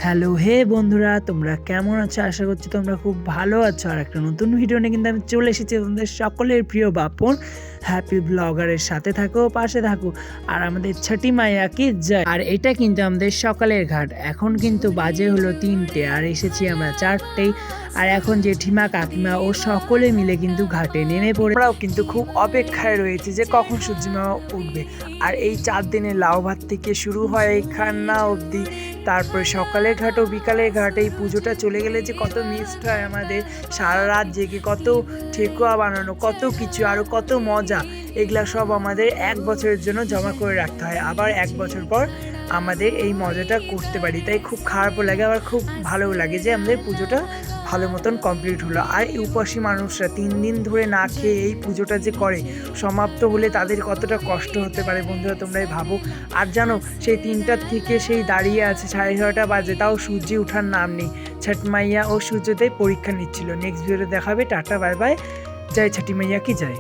Hello হে বন্ধুরা, তোমরা কেমন আছো? আশা করছি তোমরা খুব ভালো আছো। আর একটা নতুন ভিডিও নিয়ে কিন্তু আমি চলে এসেছি তোমাদের সকলের প্রিয় বাপন হ্যাপি ব্লগারের সাথে থাকো, পাশে থাকো। আর আমাদের ছটি মাইয়া কি যায়। আর এটা কিন্তু আমাদের সকালের ঘাট। এখন কিন্তু বাজে হলো 3টে আর এসেছি আমরা 4টেই। আর এখন জেঠিমা কাকিমা ও সকলে মিলে কিন্তু ঘাটে নেমে পড়ে। আমরাও কিন্তু খুব অপেক্ষায় রয়েছে যে কখন সূর্যিমা উঠবে। আর এই 4 দিনে লাউ ভাত থেকে শুরু হয় এই খান্না অবধি, তারপরে সকালের ঘাট ও বিকালের ঘাট, এই পুজোটা চলে গেলে যে কত মিসড হয় আমাদের। সারা রাত জেগে কত ঠেকুয়া বানানো, কত কিছু, আরও কত মজা, এগুলা সব আমাদের 1 বছরের জন্য জমা করে রাখতে হয়। আবার 1 বছর পর আমাদের এই মজাটা করতে পারি। তাই খুব খারাপও লাগে, আবার খুব ভালোও লাগে যে আমাদের পুজোটা ভালো মতন কমপ্লিট হলো। আর এই উপাসী মানুষরা 3 দিন ধরে না খেয়ে এই পুজোটা যে করে, সমাপ্ত হলে তাদের কতটা কষ্ট হতে পারে বন্ধুরা, তোমরাই ভাবো। আর জানো, সেই 3টার থেকে সেই দাঁড়িয়ে আছে 11:30 বাজে, তাও সূর্য ওঠার নাম নেই। ছট মাইয়া ও সূর্যোদয় পরীক্ষা নিচ্ছিল। নেক্সট ভিডিওতে দেখাবে। Tata, bye bye. জয় ছটি মাইয়া কি জয়।